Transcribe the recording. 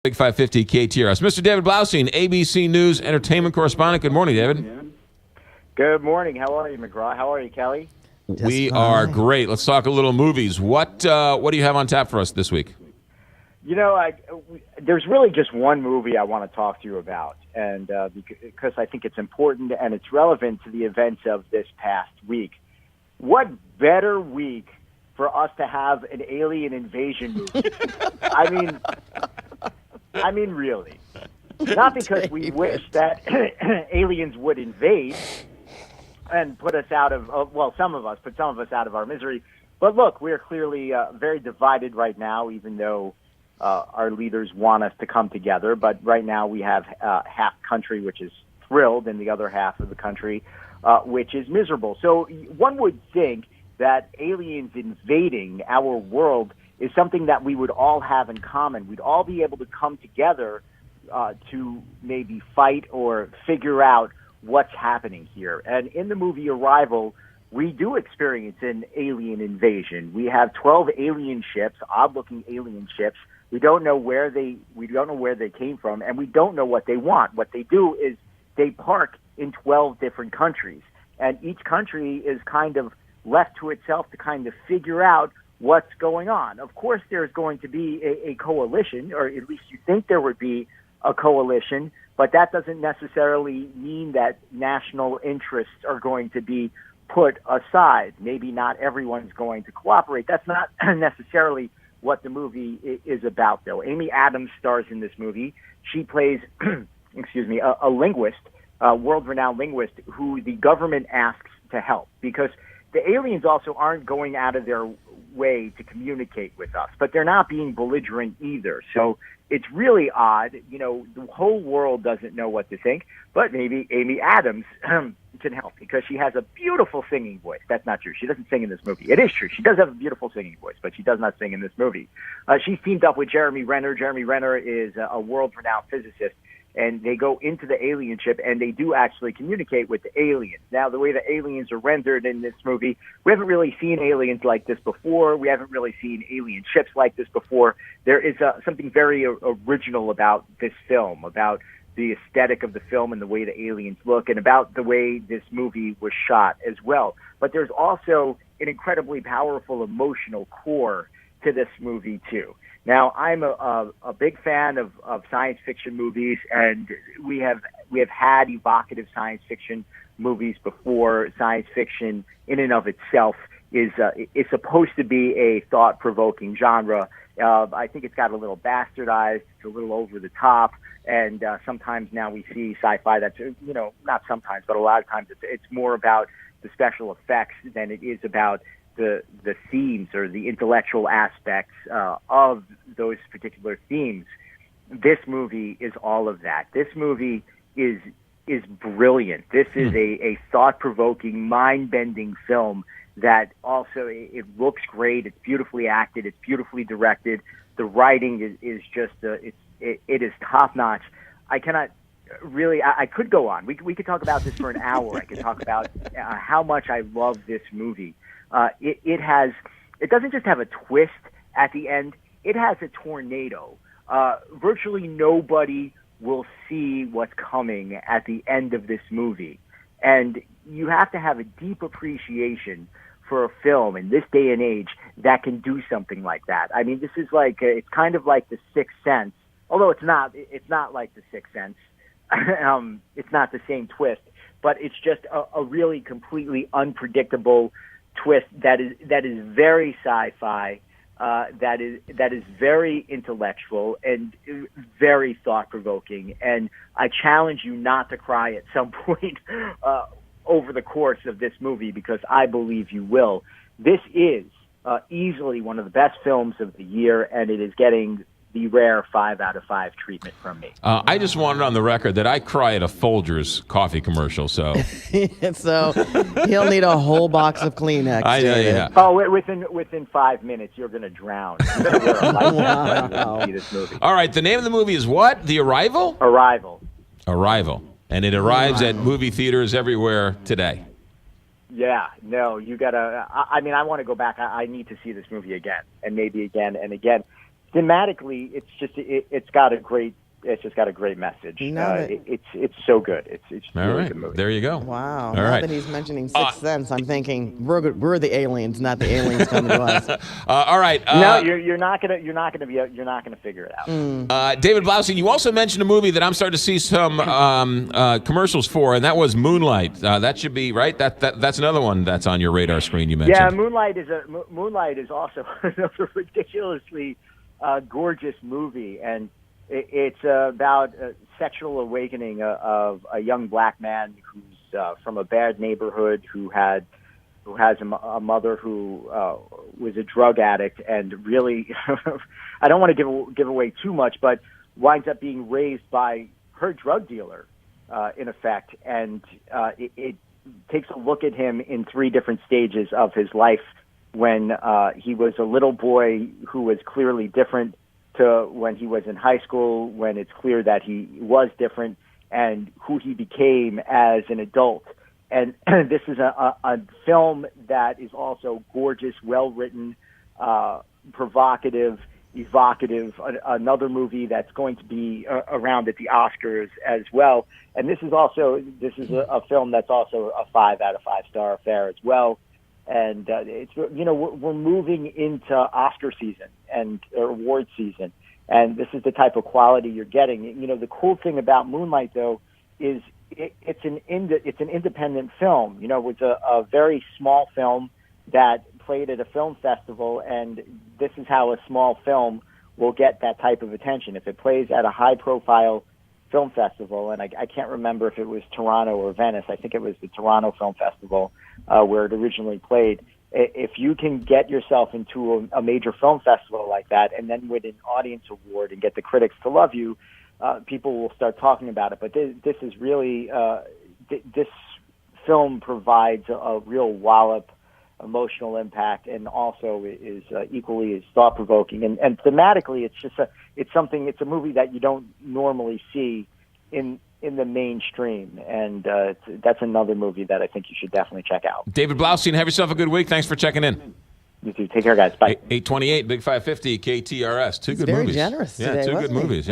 Big 550 KTRS. Mr. David Blaustein, ABC News entertainment correspondent. Good morning, David. Good morning. How are you, McGraw? How are you, Kelly? We are great. Let's talk a little movies. What do you have on tap for us this week? You know, there's really just one movie I want to talk to you about, and because I think it's important and it's relevant to the events of this past week. What better week for us to have an alien invasion movie? I mean, really. Not because we wish that aliens would invade and put us out of, put some of us out of our misery. But look, we are clearly very divided right now, even though our leaders want us to come together. But right now we have half country which is thrilled and the other half of the country which is miserable. So one would think that aliens invading our world is something that we would all have in common. We'd all be able to come together to maybe fight or figure out what's happening here. And in the movie Arrival, we do experience an alien invasion. We have 12 alien ships, odd-looking alien ships. We don't know where they came from, and we don't know what they want. What they do is they park in 12 different countries, and each country is kind of left to itself to kind of figure out what's going on. Of course, there's going to be a coalition, or at least you think there would be a coalition, but that doesn't necessarily mean that national interests are going to be put aside. Maybe not everyone's going to cooperate. That's not necessarily what the movie is about, though. Amy Adams stars in this movie. She plays, a linguist, a world-renowned linguist who the government asks to help, because the aliens also aren't going out of their way to communicate with us, but they're not being belligerent either. So it's really odd. You know, the whole world doesn't know what to think, but maybe Amy Adams can help because she has a beautiful singing voice. That's not true. She doesn't sing in this movie. It is true. She does have a beautiful singing voice, but she does not sing in this movie. She's teamed up with Jeremy Renner. Jeremy Renner is a world-renowned physicist, and they go into the alien ship, and they do actually communicate with the aliens. Now, the way the aliens are rendered in this movie, we haven't really seen aliens like this before. We haven't really seen alien ships like this before. There is something very original about this film, about the aesthetic of the film and the way the aliens look, and about the way this movie was shot as well. But there's also an incredibly powerful emotional core to this movie, too. Now, I'm a big fan of science fiction movies, and we have had evocative science fiction movies before. Science fiction, in and of itself, is supposed to be a thought-provoking genre. I think it's got a little bastardized, it's a little over the top, and sometimes now we see sci-fi that's, not sometimes, but a lot of times it's more about the special effects than it is about the themes or the intellectual aspects of those particular themes. This movie is all of that. This movie is brilliant. This is a thought-provoking, mind-bending film that also, it looks great. It's beautifully acted. It's beautifully directed. The writing is just, it is top-notch. I cannot really, I could go on. We could talk about this for an hour. I could talk about how much I love this movie. It doesn't just have a twist at the end. It has a tornado. Virtually nobody will see what's coming at the end of this movie. And you have to have a deep appreciation for a film in this day and age that can do something like that. I mean, this is like, it's kind of like The Sixth Sense, although it's not like The Sixth Sense. It's not the same twist, but it's just a really completely unpredictable twist that is very sci-fi, that is very intellectual and very thought-provoking. And I challenge you not to cry at some point over the course of this movie, because I believe you will. This is easily one of the best films of the year, and it is getting the rare 5 out of 5 treatment from me. I just wanted on the record that I cry at a Folgers coffee commercial, so... So he'll need a whole box of Kleenex. I know, yeah. Oh, within 5 minutes, you're going to drown. You're going to wear a life vest when you see this movie. All right, the name of the movie is what? The Arrival? Arrival. And it arrives at movie theaters everywhere today. Yeah, no, you got to... I mean, I want to go back. I need to see this movie again, and maybe again and again. thematically, it's got a great message. It's so good. It's really a good movie. There you go. Wow. All Now right. that he's mentioning Sixth Sense, I'm thinking we're the aliens, not the aliens coming to us. All right. No, you're not gonna figure it out. David Blaustein, you also mentioned a movie that I'm starting to see some commercials for, and that was Moonlight. That should be right. That's another one that's on your radar screen. You mentioned. Yeah, Moonlight is also another ridiculously gorgeous movie, and it's about a sexual awakening of a young black man who's from a bad neighborhood who has a mother who was a drug addict, and really, I don't want to give away too much, but winds up being raised by her drug dealer, in effect, and it takes a look at him in 3 different stages of his life when he was a little boy who was clearly different to when he was in high school, when it's clear that he was different, and who he became as an adult. And this is a film that is also gorgeous, well-written, provocative, evocative, another movie that's going to be around at the Oscars as well. And this is a film that's also a 5 out of 5 star affair as well. And it's we're moving into Oscar season and award season, and this is the type of quality you're getting. The cool thing about Moonlight, though, is it's an independent film. It's a very small film that played at a film festival, and this is how a small film will get that type of attention. If it plays at a high-profile film festival, and I can't remember if it was Toronto or Venice. I think it was the Toronto Film Festival where it originally played. If you can get yourself into a major film festival like that and then win an audience award and get the critics to love you, people will start talking about it. But this is really, this film provides a real wallop, emotional impact, and also is equally as thought-provoking. And thematically, it's a movie that you don't normally see in the mainstream, and that's another movie that I think you should definitely check out. David Blaustein, have yourself a good week. Thanks for checking in. You too. Take care, guys. Bye. 828, Big 550, KTRS. Two good Very movies. generous Yeah, today, two good wasn't he? movies.